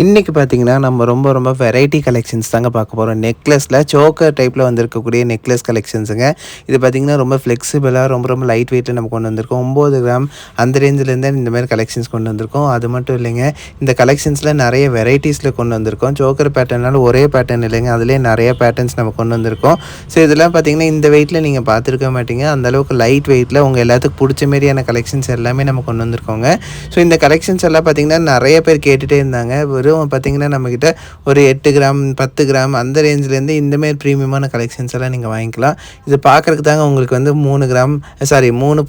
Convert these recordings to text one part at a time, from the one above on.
இன்றைக்கி பார்த்தீங்கன்னா நம்ம ரொம்ப வெரைட்டி கலெக்ஷன்ஸ் தாங்க பார்க்க போகிறோம். நெக்லஸில் சோக்கர் டைப்பில் வந்திருக்கக்கூடிய நெக்லஸ் கலெக்ஷன்ஸுங்க. இது பார்த்திங்கன்னா ரொம்ப ஃப்ளெக்சிபிளாக ரொம்ப லைட் வெயிட்டில் நம்ம கொண்டு வந்திருக்கோம். 9 கிராம் அந்த ரேஞ்சிலேருந்து இந்த மாதிரி கலெக்ஷன்ஸ் கொண்டு வந்திருக்கோம். அது மட்டும் இல்லைங்க, இந்த கலெக்ஷன்ஸில் நிறைய வெரைட்டிஸில் கொண்டு வந்திருக்கோம். சோக்கர் பேட்டர்னால ஒரே பேட்டர்ன் இல்லைங்க, அதிலே நிறைய பேட்டர்ன்ஸ் நம்ம கொண்டு வந்திருக்கோம். ஸோ இதெல்லாம் பார்த்திங்கன்னா இந்த வெயிட்டில் நீங்கள் பார்த்துருக்க மாட்டீங்க. அந்தளவுக்கு லைட் வெயிட்டில் உங்கள் எல்லாத்துக்கும் பிடிச்ச மாரியான கலெக்ஷன்ஸ் எல்லாமே நம்ம கொண்டு வந்திருக்கோங்க. ஸோ இந்த கலெக்ஷன்ஸ் எல்லாம் பார்த்திங்கன்னா நிறைய பேர் கேட்டுகிட்டே இருந்தாங்க. வெறும் பார்த்திங்கன்னா நம்மக்கிட்ட ஒரு 8 கிராம் 10 கிராம் அந்த ரேஞ்சிலேருந்து இந்தமாரி ப்ரீமியமான கலெக்ஷன்ஸ் எல்லாம் நீங்கள் வாங்கிக்கலாம். இது பார்க்குறதுக்கு தாங்க உங்களுக்கு வந்து 3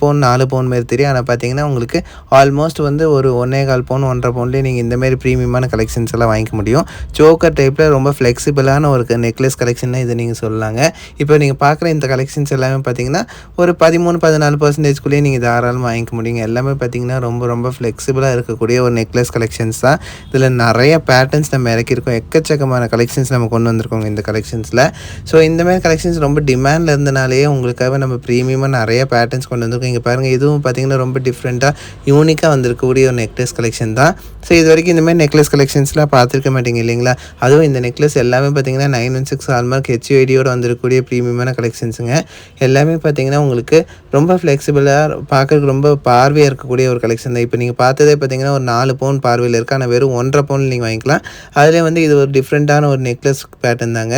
பவுன் 4 பவுன் மாரி தெரியும். ஆனால் பார்த்தீங்கன்னா உங்களுக்கு ஆல்மோஸ்ட் வந்து ஒரு 1.25 பவுன் 1.5 பவுன்லேயே நீங்கள் இந்தமாரி ப்ரீமியமான கலெக்ஷன்ஸ் எல்லாம் வாங்கிக்க முடியும். சோக்கர் டைப்பில் ரொம்ப ஃப்ளெக்சிபிளான ஒரு நெக்லஸ் கலெக்ஷன் இதை நீங்கள் சொல்லலாங்க. இப்போ நீங்கள் பார்க்குற இந்த கலெக்ஷன்ஸ் எல்லாமே பார்த்தீங்கன்னா ஒரு 13-14% நீங்கள் தாராளமாக வாங்கிக்க முடியுங்க. எல்லாமே பார்த்தீங்கன்னா ரொம்ப ஃப்ளெக்சிபிளாக இருக்கக்கூடிய ஒரு நெக்லஸ் கலெக்ஷன்ஸ் தான். இதில் நிறைய பேட்டர்ன்ஸ் நம்ம இறக்கியிருக்கோம். எக்கச்சக்கமான கலெக்ஷன்ஸ் நம்ம கொண்டு வந்திருக்கோங்க இந்த கலெக்ஷன்ஸில். ஸோ இந்தமாதிரி கலெக்ஷன்ஸ் ரொம்ப டிமாண்டில் இருந்தனாலேயே உங்களுக்காக நம்ம ப்ரீமியமாக நிறைய பேட்டர்ன்ஸ் கொண்டு வந்திருக்கோம். இங்கே பாருங்கள், இதுவும் பார்த்திங்கன்னா ரொம்ப டிஃப்ரெண்ட்டாக யூனிக்காக வந்திருக்கக்கூடிய ஒரு நெக்லஸ் கலெக்ஷன் தான். ஸோ இது வரைக்கும் இந்தமாதிரி நெக்லஸ் கலெக்ஷன்ஸ்லாம் பார்த்துருக்க மாட்டீங்க இல்லைங்களா? அதுவும் இந்த நெக்லஸ் எல்லாமே பார்த்திங்கன்னா 916 ஹால்மார்க் HUID வந்திருக்கக்கூடிய ப்ரீமியமான கலெக்ஷன்ஸுங்க. எல்லாமே பார்த்திங்கன்னா உங்களுக்கு ரொம்ப ஃப்ளெக்சிபிளாக பார்க்குறதுக்கு ரொம்ப பார்வையாக இருக்கக்கூடிய ஒரு கலெக்ஷன் தான். இப்போ நீங்கள் பார்த்ததே பார்த்திங்கன்னா ஒரு 4 பவுன் பார்வையில் இருக்குது. ஆனால் வெறும் 1.5 பவுன் நீங்கள் வாங்கிக்கலாம். அதிலே வந்து இது ஒரு டிஃப்ரெண்ட்டான ஒரு நெக்லஸ் பேட்டர்ன் தாங்க.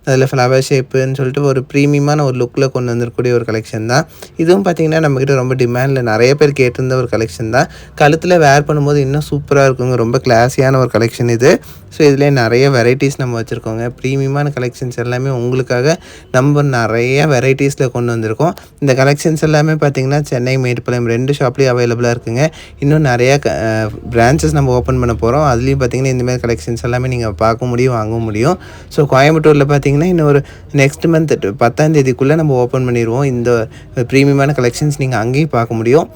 அதில் ஃப்ளவர் ஷேப்புன்னு சொல்லிட்டு ஒரு ப்ரீமியமான ஒரு லுக்கில் கொண்டு வந்திருக்கக்கூடிய ஒரு கலெக்ஷன் தான். இதுவும் பார்த்திங்கன்னா நம்மக்கிட்ட ரொம்ப டிமாண்டில் நிறைய பேர் கேட்டிருந்த ஒரு கலெக்ஷன் தான். கழுத்தில் வேர் பண்ணும்போது இன்னும் சூப்பராக இருக்குங்க. ரொம்ப கிளாஸியான ஒரு கலெக்ஷன் இது. ஸோ இதிலே நிறைய வெரைட்டிஸ் நம்ம வச்சுருக்கோங்க. ப்ரீமியமான கலெக்ஷன்ஸ் எல்லாமே உங்களுக்காக நம்ம நிறைய வெரைட்டிஸில் கொண்டு வந்திருக்கோம். இந்த கலெக்ஷன்ஸ் எல்லாமே பார்த்திங்கன்னா சென்னை மேட்டுப்பாளையம் 2 ஷாப்லேயும் அவைலபிளாக இருக்குங்க. இன்னும் நிறையா பிரான்ச்சஸ் நம்ம ஓப்பன் பண்ண போகிறோம். அதுலேயும் பார்த்திங்கன்னா இந்தமாதிரி கலெக்ஷன்ஸ் எல்லாமே நீங்கள் பார்க்க முடியும், வாங்க முடியும். ஸோ கோயம்புத்தூரில் பார்த்திங்கன்னா இன்னும் ஒரு நெக்ஸ்ட் மந்த் 10ஆம் தேதிக்குள்ளே நம்ம ஓப்பன் பண்ணிடுவோம். இந்த ப்ரீமியமான கலெக்ஷன்ஸ் நீங்கள் அங்கேயும் பார்க்க முடியும்.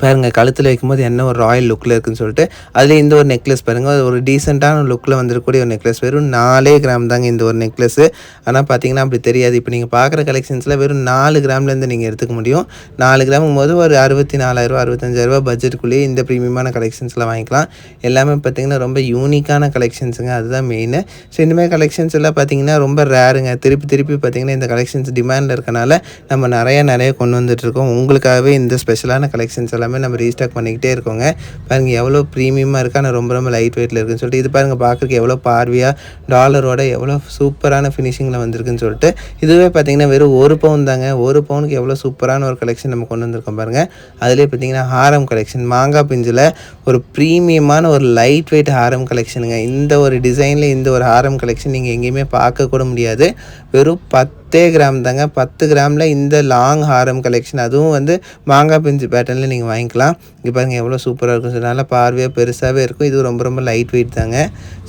பாருங்கள், கழுத்தில் வைக்கும்போது என்ன ஒரு ராயல் லுக்கில் இருக்குதுன்னு சொல்லிட்டு அதில் இந்த ஒரு நெக்லஸ் பாருங்கள், ஒரு டீசெண்டான லுக்கில் வந்திருக்கக்கூடிய ஒரு நெக்லஸ். வெறும் 4 கிராம் தாங்க இந்த ஒரு நெக்லஸ்ஸு. ஆனால் பார்த்தீங்கன்னா அப்படி தெரியாது. இப்போ நீங்கள் பார்க்குற கலெக்ஷன்ஸில் வெறும் 4 கிராம்லேருந்து நீங்கள் எடுத்துக்க முடியும். 4 கிராமும் போது ஒரு 64,000 65,000 பட்ஜெட்டுக்குள்ளேயே இந்த ப்ரீமியமான கலெக்ஷன்ஸ்லாம் வாங்கிக்கலாம். எல்லாமே பார்த்திங்கன்னா ரொம்ப யூனிக்கான கலெக்ஷன்ஸுங்க, அதுதான் மெயின். ஸோ இந்தமாதிரி கலெக்ஷன்ஸ் எல்லாம் பார்த்திங்கன்னா ரொம்ப ரேருங்க. திருப்பி பார்த்திங்கன்னா இந்த கலெக்ஷன்ஸ் டிமாண்டில் இருக்கனால நம்ம நிறைய கொண்டு வந்துட்டுருக்கோம். உங்களுக்காகவே இந்த ஸ்பெஷலான கலெக்ஷன்ஸ் எல்லாம் நம்ம ரீஸ்டாக் பண்ணிக்கிட்டே இருக்கோங்க. பாருங்கள் எவ்வளோ ப்ரீமியமாக இருக்குது, ஆனால் ரொம்ப லைட் வெயிட்டில் இருக்குதுன்னு சொல்லிட்டு. இது பாருங்கள், பார்க்குறதுக்கு எவ்வளோ பார்வையாக டாலரோட எவ்வளோ சூப்பரான ஃபினிஷிங்கில் வந்திருக்குன்னு சொல்லிட்டு. இதுவே பார்த்திங்கன்னா வெறும் 1 பவுன் தாங்க. 1 பவுனுக்கு எவ்வளோ சூப்பரான ஒரு கலெக்ஷன் நம்ம கொண்டு வந்திருக்கோம் பாருங்கள். அதிலே பார்த்திங்கன்னா ஹாரம் கலெக்ஷன், மாங்காய் பிஞ்சில் ஒரு ப்ரீமியமான ஒரு லைட் வெயிட் ஹாரம் கலெக்ஷனுங்க. இந்த ஒரு டிசைனில் இந்த ஒரு ஹாரம் கலெக்ஷன் நீங்கள் எங்கேயுமே பார்க்க கூட முடியாது. வெறும் 10 கிராம் தாங்க. 10 கிராமில் இந்த லாங் ஹாரம் கலெக்ஷன், அதுவும் வந்து மாங்காய் பிஞ்சு பேட்டர்னில் நீங்கள் வாங்கிக்கலாம். இங்கே பாருங்கள் எவ்வளோ சூப்பராக இருக்கும். ஸோ நல்லா பார்வையாக பெருசாகவே இருக்கும். இது ரொம்ப லைட் வெயிட் தாங்க.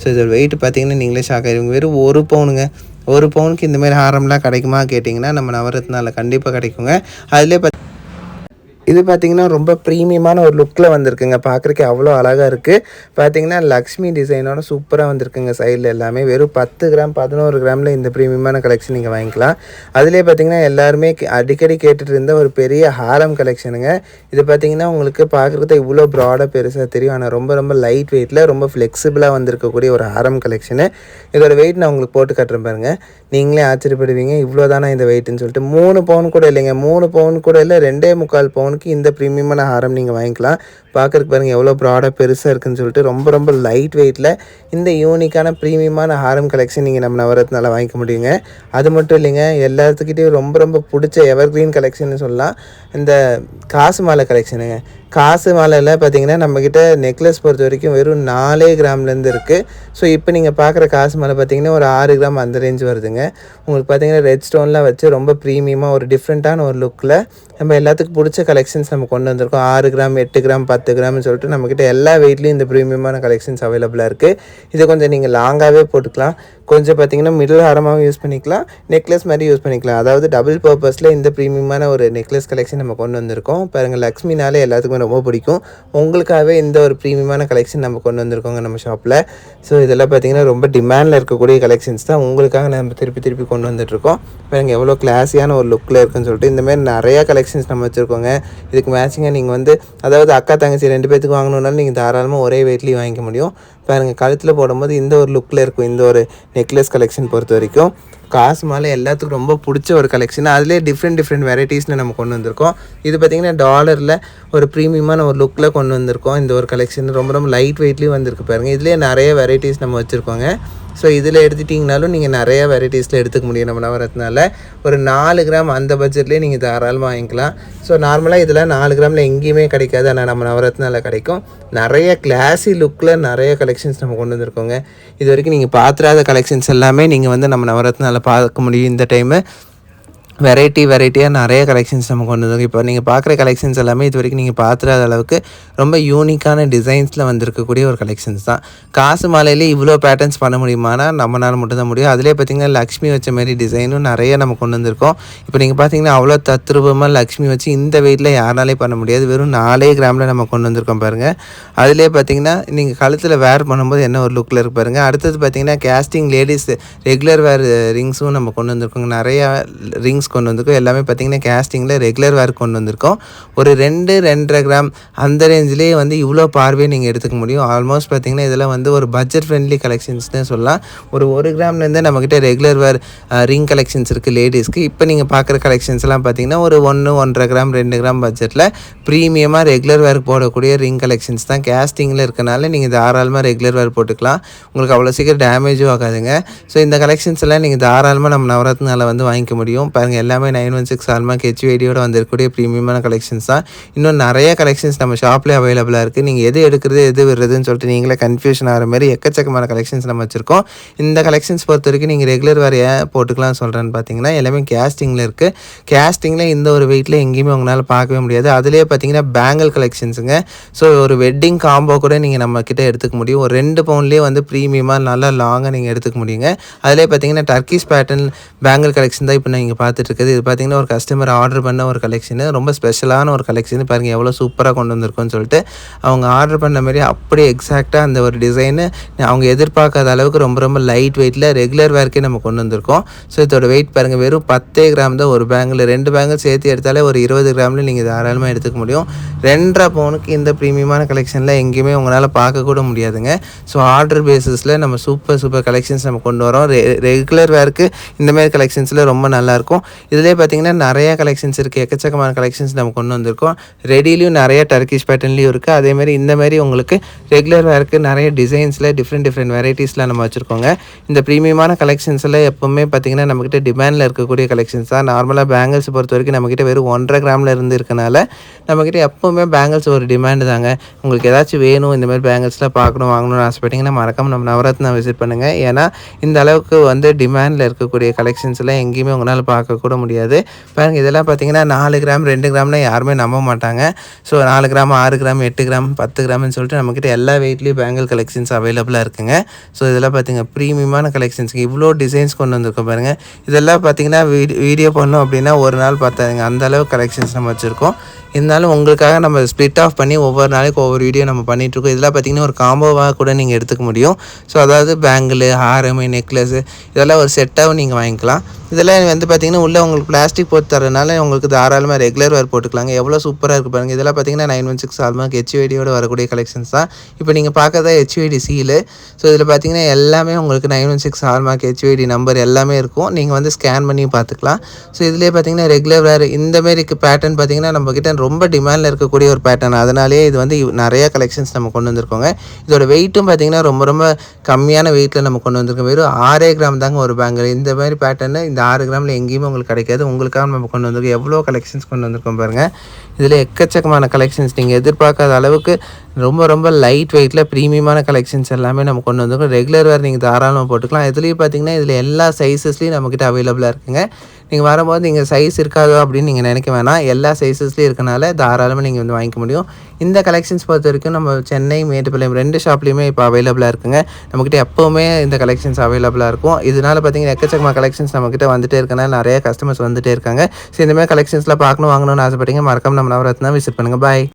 ஸோ இதோட வெயிட் பார்த்திங்கன்னா நீங்களே ஷாக் ஆகிடுவீங்க. வெறும் 1 பவுனுங்க. 1 பவுனுக்கு இந்தமாதிரி ஹாரம்லாம் கிடைக்குமா கேட்டிங்கன்னா நம்ம நவரத்னால கண்டிப்பாக கிடைக்குங்க. அதிலே இது பார்த்திங்கன்னா ரொம்ப ப்ரீமியமான ஒரு லுக்கில் வந்திருக்குங்க. பார்க்குறக்கு அவ்வளோ அழகாக இருக்குது. பார்த்திங்கன்னா லக்ஷ்மி டிசைனோட சூப்பராக வந்திருக்குங்க. சைடில் எல்லாமே வெறும் 10 கிராம் 11 கிராமில் இந்த ப்ரீமியமான கலெக்ஷன் நீங்கள் வாங்கிக்கலாம். அதிலே பார்த்திங்கன்னா எல்லாருமே அடிக்கடி கேட்டுட்டு இருந்த ஒரு பெரிய ஹாரம் கலெக்ஷனுங்க. இது பார்த்திங்கன்னா உங்களுக்கு பார்க்குறதுக்கு இவ்வளோ ப்ராடாக பெருசாக தெரியும். ஆனால் ரொம்ப லைட் வெயிட்டில் ரொம்ப ஃப்ளெக்சிபிளாக வந்திருக்கக்கூடிய ஒரு ஹாரம் கலெக்ஷனு. இதோட வெயிட் நான் உங்களுக்கு போட்டு கட்டுறேன் பாருங்கள். நீங்களே ஆச்சரியப்படுவீங்க, இவ்வளோ தானே இந்த வெயிட்டுன்னு சொல்லிட்டு. 3 பவுன் கூட இல்லைங்க. 3 பவுன் கூட இல்லை, 2.25 பவுனுக்கு இந்த ப்ரீமியமான ஹாரம் நீங்கள் வாங்கிக்கலாம். பார்க்குறதுக்கு பாருங்கள் எவ்வளோ ப்ராடாக பெருசாக இருக்குதுன்னு சொல்லிட்டு. ரொம்ப லைட் வெயிட்டில் இந்த யூனிக்கான ப்ரீமியமான ஹாரம் கலெக்ஷன் நீங்கள் நம்ம நவரத்னால வாங்கிக்க முடியுங்க. அது மட்டும் இல்லைங்க, எல்லாத்துக்கிட்டையும் ரொம்ப பிடிச்ச எவர்க்ரீன் கலெக்ஷன் சொல்லலாம் இந்த காசு மாலை கலெக்ஷனுங்க. காசு மாலையில் பார்த்திங்கன்னா நம்மக்கிட்ட நெக்லஸ் பொறுத்த வரைக்கும் வெறும் 4 கிராம்லேருந்து இருக்குது. ஸோ இப்போ நீங்கள் பார்க்குற காசு மாலை பார்த்திங்கன்னா ஒரு 6 கிராம் அந்த ரேஞ்ச் வருதுங்க. உங்களுக்கு பார்த்திங்கன்னா ரெட் ஸ்டோன்லாம் வச்சு ரொம்ப ப்ரீமியமாக ஒரு டிஃப்ரெண்ட்டான ஒரு லுக்கில் நம்ம எல்லாத்துக்கும் பிடிச்ச கலெக்ஷன்ஸ் நம்ம கொண்டு வந்திருக்கோம். 6 கிராம் 8 கிராம் 10 கிராம்னு சொல்லிட்டு நம்மக்கிட்ட எல்லா வெயிட்லேயும் இந்த ப்ரீமியமான கலெக்ஷன்ஸ் அவைலபிளாக இருக்குது. இதை கொஞ்சம் நீங்கள் லாங்காகவே போட்டுக்கலாம். கொஞ்சம் பார்த்திங்கன்னா மிடில் ஹாரமாகவும் யூஸ் பண்ணிக்கலாம், நெக்லஸ் மாதிரி யூஸ் பண்ணிக்கலாம். அதாவது டபுள் பர்பஸில் இந்த ப்ரீமியமான ஒரு நெக்லஸ் கலெக்ஷன் நம்ம கொண்டு வந்திருக்கோம். பாருங்கள், லக்ஷ்மினாலே எல்லாத்துக்குமே ரொம்ப பிடிக்கும். உங்களுக்காகவே இந்த ஒரு ப்ரீமியமான கலெக்ஷன் நம்ம கொண்டு வந்திருக்கோங்க நம்ம ஷாப்பில். ஸோ இதெல்லாம் பார்த்திங்கன்னா ரொம்ப டிமாண்டில் இருக்கக்கூடிய கலெக்ஷன்ஸ் தான். உங்களுக்காக நம்ம திருப்பி கொண்டு வந்துட்டுருக்கோம். பாருங்கள் எவ்வளோ கிளாஸியான ஒரு லுக்கில் இருக்குன்னு சொல்லிட்டு. இந்தமாதிரி நிறையா கலெக்ஷன்ஸ் நம்ம வச்சுருக்கோங்க. இதுக்கு மேட்சிங்காக நீங்கள் வந்து அதாவது அக்கா தங்கச்சி 2 பேத்துக்கு வாங்கணுன்னாலும் நீங்கள் தாராளமாக ஒரே வெயிட்லேயும் வாங்கிக்க முடியும். பாருங்கள், கழுத்தில் போடும்போது இந்த ஒரு லுக்கில் இருக்கும். இந்த ஒரு நெக்லஸ் கலெக்ஷன் பொறுத்த வரைக்கும் காசு மாலை எல்லாத்துக்கும் ரொம்ப பிடிச்ச ஒரு கலெக்ஷன். அதிலே டிஃப்ரெண்ட் வெரைட்டிஸில் நம்ம கொண்டு வந்திருக்கோம். இது பார்த்திங்கன்னா டாலரில் ஒரு ப்ரீமியமான ஒரு லுக்கில் கொண்டு வந்திருக்கோம். இந்த ஒரு கலெக்ஷன் ரொம்ப லைட் வெயிட்லேயும் வந்திருக்கு பாருங்கள். இதுலேயே நிறைய வெரைட்டிஸ் நம்ம வச்சுருக்கோங்க. ஸோ இதில் எடுத்துட்டிங்கனாலும் நீங்கள் நிறையா வெரைட்டிஸில் எடுத்துக்க முடியும். நம்ம நவரத்னால ஒரு 4 கிராம் அந்த பட்ஜெட்லேயே நீங்கள் தாராளமாக வாங்கிக்கலாம். ஸோ நார்மலாக இதில் 4 கிராமில் எங்கேயுமே கிடைக்காது, ஆனால் நம்ம நவரத்னால கிடைக்கும். நிறைய கிளாஸி லுக்கில் நிறைய கலெக்ஷன்ஸ் நம்ம கொண்டு வந்திருக்கோங்க. இது வரைக்கும் நீங்கள் பார்த்துறாத கலெக்ஷன்ஸ் எல்லாமே நீங்கள் வந்து நம்ம நவரத்னால பார்க்க முடியும். இந்த டைமு வெரைட்டியாக நிறைய கலெக்ஷன்ஸ் நம்ம கொண்டு வந்தோம். இப்போ நீங்கள் பார்க்குற கலெக்ஷன்ஸ் எல்லாமே இது வரைக்கும் நீங்கள் பார்த்துறாத அளவுக்கு ரொம்ப யூனிக்கான டிசைன்ஸில் வந்திருக்கக்கூடிய ஒரு கலெக்ஷன்ஸ் தான். காசு மாலையிலே இவ்வளோ பேட்டர்ன்ஸ் பண்ண முடியுமானா நம்மளால் மட்டும் தான் முடியும். அதிலே பார்த்திங்கன்னா லக்ஷ்மி வச்ச மாதிரி டிசைனும் நிறைய நம்ம கொண்டு வந்திருக்கோம். இப்போ நீங்கள் பார்த்தீங்கன்னா அவ்வளோ தத்ரூபமாக லக்ஷ்மி வச்சு இந்த வெயிட்டில் யாராலே பண்ண முடியாது. வெறும் 4 கிராமில் நம்ம கொண்டு வந்திருக்கோம் பாருங்கள். அதிலே பார்த்திங்கன்னா நீங்கள் கழுத்தில் வேர் பண்ணும்போது என்ன ஒரு லுக்கில் இருக்கு பாருங்கள். அடுத்தது பார்த்திங்கன்னா கேஸ்டிங் லேடிஸ் ரெகுலர் வேர் ரிங்ஸும் நம்ம கொண்டு வந்திருக்கோங்க. நிறையா ரிங்ஸ் கொண்டு வந்திருக்கோம். எல்லாமே பார்த்திங்கன்னா கேஸ்டிங்கில் ரெகுலர் வேர் கொண்டு வந்திருக்கோம். ஒரு 2-2.5 கிராம் அந்த ரேஞ்சிலேயே வந்து இவ்வளோ பார்வையை நீங்கள் எடுத்துக்க முடியும். ஆல்மோஸ்ட் பார்த்திங்கன்னா இதெல்லாம் வந்து ஒரு பட்ஜெட் ஃப்ரெண்ட்லி கலெக்ஷன்ஸ்னு சொல்லலாம். ஒரு 1 கிராம்லேருந்து நம்மக்கிட்ட ரெகுலர் வேர் ரிங் கலெக்ஷன்ஸ் இருக்குது லேடிஸ்க்கு. இப்போ நீங்கள் பார்க்குற கலெக்ஷன்ஸ்லாம் பார்த்திங்கன்னா ஒரு 1-1.5 கிராம் 2 கிராம் பட்ஜெட்டில் ப்ரீமியமாக ரெகுலர் வேர் போடக்கூடிய ரிங் கலெக்ஷன்ஸ் தான். கேஸ்டிங்கில் இருக்கனால நீங்கள் தாராளமாக ரெகுலர் வேர் போட்டுக்கலாம். உங்களுக்கு அவ்வளோ சீக்கிரம் டேமேஜும் ஆகாதுங்க. ஸோ இந்த கலெக்ஷன்ஸ் எல்லாம் நீங்கள் தாராளமாக நம்ம நவரத்னால வந்து வாங்கிக்க முடியும். பாருங்கள், எல்லாமே 916 ஹால்மார்க் HUID-யோட வந்திருக்கக்கூடிய ப்ரீமியமான கலெக்ஷன்ஸ் தான். இன்னும் நிறைய கலெக்ஷன்ஸ் நம்ம ஷாப்லேயே அவைலபிளாக இருக்குது. நீங்கள் எது எடுக்கிறது எது விடுறதுன்னு சொல்லிட்டு நீங்களே கன்ஃபியூஷன் ஆகிற மாதிரி எக்கச்சக்கமான கலெக்ஷன்ஸ் நம்ம வச்சுருக்கோம். இந்த கலெக்ஷன்ஸ் பொறுத்த வரைக்கும் நீங்கள் ரெகுலர் வேறு ஏன் போட்டுக்கலாம் சொல்கிறேன்னு பார்த்தீங்கன்னா எல்லாமே கேஸ்டிங்கில் இருக்குது. கேஸ்டிங்கில் இந்த ஒரு வெயிட்டில் எங்கேயுமே உங்களால் பார்க்கவே முடியாது. அதிலே பார்த்தீங்கன்னா பேங்கிள் கலெக்ஷன்ஸுங்க. ஸோ ஒரு வெட்டிங் காம்போ கூட நீங்கள் நம்மக்கிட்ட எடுத்துக்க முடியும். ஒரு 2 பவுண்ட்லேயே வந்து ப்ரீமியமாக நல்லா லாங்காக நீங்கள் எடுத்துக்க முடியுங்க. அதிலே பார்த்தீங்கன்னா டர்க்கிஷ் பேட்டர்ன் பேங்கிள் கலெக்ஷன் தான் இப்போ நீங்கள் பார்த்துட்டு இருக்குது. இது பார்த்திங்கன்னா ஒரு கஸ்டமர் ஆர்டர் பண்ண ஒரு கலெக்ஷனு, ரொம்ப ஸ்பெஷலான ஒரு கலெக்ஷன். பாருங்கள் எவ்வளோ சூப்பராக கொண்டு வந்திருக்கோன்னு சொல்லிட்டு அவங்க ஆர்டர் பண்ண மாதிரி அப்படியே எக்ஸாக்டாக அந்த ஒரு டிசைனு அவங்க எதிர்பார்க்காத அளவுக்கு ரொம்ப லைட் வெயிட்டில் ரெகுலர் வேர்க்கே நம்ம கொண்டு வந்திருக்கோம். ஸோ இதோட வெயிட் பாருங்கள், வெறும் 10 கிராம் தான். ஒரு பேங்கில் 2 பேங்கில் சேர்த்து எடுத்தாலே ஒரு 20 கிராமில் நீங்கள் தாராளமாக எடுத்துக்க முடியும். 2.5 பவுனுக்கு இந்த ப்ரீமியமான கலெக்ஷனில் எங்கேயுமே உங்களால் பார்க்கக்கூட முடியாதுங்க. ஸோ ஆர்டர் பேசிஸில் நம்ம சூப்பர் கலெக்ஷன்ஸ் நம்ம கொண்டு வரோம். ரெகுலர் வேர்க்கு இந்தமாதிரி கலெக்ஷன்ஸில் ரொம்ப நல்லாயிருக்கும். இதிலே பார்த்திங்கன்னா நிறையா கலெக்ஷன்ஸ் இருக்குது. எக்கச்சக்கமான கலெக்ஷன்ஸ் நம்ம கொண்டு வந்திருக்கோம். ரெடிலையும் நிறைய டர்க்கிஷ் பேட்டர்ன்லேயும் இருக்குது. அதேமாதிரி இந்தமாதிரி உங்களுக்கு ரெகுலர் வேர்க்கு நிறைய டிசைன்ஸில் டிஃப்ரெண்ட் வெரைட்டிஸில் நம்ம வச்சுருக்கோங்க. இந்த ப்ரீமியமான கலெக்ஷன்ஸில் எப்போவுமே பார்த்திங்கன்னா நம்மக்கிட்ட டிமாண்டில் இருக்கக்கூடிய கலெக்ஷன்ஸ் தான். நார்மலாக பேங்கிள்ஸ் பொறுத்த வரைக்கும் நம்மக்கிட்ட வெறும் 1.5 கிராமில் இருந்து இருக்கனால நம்மக்கிட்ட எப்போவுமே பேங்கிள்ஸ் ஒரு டிமாண்டு தாங்க. உங்களுக்கு ஏதாச்சும் வேணும், இந்தமாதிரி பேங்கிள்ஸ்லாம் பார்க்கணும் வாங்கணும்னு ஆசைப்பட்டிங்கன்னா மறக்காமல் நம்ம நவரத்னா விசிட் பண்ணுங்கள். ஏன்னா இந்த அளவுக்கு வந்து டிமாண்டில் இருக்கக்கூடிய கலெக்ஷன்ஸ்லாம் எங்கேயுமே உங்களால் பார்க்கக்கூட முடியாது. பாருங்கள், இதெல்லாம் பார்த்தீங்கன்னா 4 கிராம் 2 கிராம்லாம் யாருமே நம்ப மாட்டாங்க. ஸோ 4 கிராம் 6 கிராம் 8 கிராம் 10 கிராம்னு சொல்லிட்டு நம்மக்கிட்ட எல்லா வெயிட்லேயும் பேங்கிள் கலெக்ஷன்ஸ் அவைலபிளாக இருக்குங்க. ஸோ இதெல்லாம் பார்த்தீங்க ப்ரீமியமான கலெக்ஷன்ஸுக்கு இவ்வளோ டிசைன்ஸ் கொண்டு வந்திருக்கோம் பாருங்கள். இதெல்லாம் பார்த்தீங்கன்னா வீடியோ பண்ணோம் அப்படின்னா ஒரு நாள் பார்த்தாங்க, அந்த அளவுக்கு கலெக்ஷன்ஸ் நம்ம வச்சுருக்கோம். இருந்தாலும் உங்களுக்காக நம்ம ஸ்ப்ளிட் ஆஃப் பண்ணி ஒவ்வொரு நாளைக்கு ஒவ்வொரு வீடியோ நம்ம பண்ணிகிட்ருக்கோம். இதெல்லாம் பார்த்திங்கன்னா ஒரு காம்போவாக கூட நீங்கள் எடுத்துக்க முடியும். ஸோ அதாவது பேங்கிள், ஹாரம், நெக்லஸ்ஸு இதெல்லாம் ஒரு செட்டாகவும் நீங்கள் வாங்கிக்கலாம். இதெல்லாம் வந்து பார்த்திங்கன்னா உள்ளே உங்களுக்கு பிளாஸ்டிக் போட்டு தரதுனால உங்களுக்கு தாராளமாக ரெகுலர் வேர் போட்டுக்கலாங்க. எவ்வளோ சூப்பராக இருக்குது பாருங்கள். இதெல்லாம் பார்த்திங்கன்னா 916 ஹால்மார்க் HUID-யோட வரக்கூடிய கலெக்ஷன்ஸ் தான். இப்போ நீங்கள் பார்க்கறதா HUID சீலு. ஸோ இதில் பார்த்திங்கன்னா எல்லாமே உங்களுக்கு 916 ஹால்மார்க் HUID நம்பர் எல்லாமே இருக்கும். நீங்கள் வந்து ஸ்கேன் பண்ணி பார்த்துக்கலாம். ஸோ இதிலே பார்த்திங்கன்னா ரெகுலர் வேர் இந்தமாரி பேட்டர்ன் பார்த்திங்கன்னா நம்மக்கிட்ட ரொம்ப டிமாண்டில் இருக்கக்கூடிய ஒரு பேட்டர்ன். அதனாலேயே இது வந்து நிறையா கலெக்ஷன்ஸ் நம்ம கொண்டு வந்திருக்கோங்க. இதோட வெயிட்டும் பார்த்திங்கன்னா ரொம்ப கம்மியான வெயிட்டில் நம்ம கொண்டு வந்திருக்கோம். வெறும் 6 கிராம் தாங்க ஒரு பேங்கிள். இந்த மாதிரி பேட்டர்னு இந்த 6 கிராமில் எங்கேயுமே உங்களுக்கு கிடைக்காது. உங்களுக்காக நம்ம கொண்டு வந்திருக்கோம். எவ்வளோ கலெக்ஷன்ஸ் கொண்டு வந்திருக்கோம் பாருங்கள். இதில் எக்கச்சக்கமான கலெக்ஷன்ஸ் நீங்கள் எதிர்பார்க்காத அளவுக்கு ரொம்ப லைட் வெயிட்டில் ப்ரீமியமான கலெக்ஷன்ஸ் எல்லாமே நம்ம கொண்டு வந்திருக்கோம். ரெகுலர் வேர் நீங்கள் தாராளமாக போட்டுக்கலாம். இதுலேயும் பார்த்திங்கன்னா இதில் எல்லா சைஸஸ்லேயும் நம்மக்கிட்ட அவைலபிளாக இருக்குங்க. நீங்கள் வரும்போது நீங்கள் சைஸ் இருக்காதோ அப்படின்னு நீங்கள் நினைக்க வேணாம். எல்லா சைஸஸ்லேயும் இருக்கனால தாராளமாக நீங்கள் வந்து வாங்கிக்க முடியும். இந்த கலெக்ஷன்ஸ் பொறுத்த வரைக்கும் நம்ம சென்னை, மேட்டுப்பாளையம் 2 ஷாப்லேயுமே இப்போ அவைலபிளாக இருக்குங்க. நம்மக்கிட்ட எப்போவுமே இந்த கலெக்ஷன்ஸ் அவைலபிளாக இருக்கும். இதனால் பார்த்திங்கன்னா எக்கச்சக்கமான கலெக்ஷன்ஸ் நம்மக்கிட்ட வந்துட்டே இருக்கனால நிறைய கஸ்டமர்ஸ் வந்துட்டே இருக்காங்க. ஸோ இந்தமாதிரி கலெக்ஷன்ஸ்லாம் பார்க்கணும் வாங்கணும்னு ஆசைப்பட்டீங்க மறக்காம நம்ம நவரத்னா விசிட் பண்ணுங்கள். பாய்.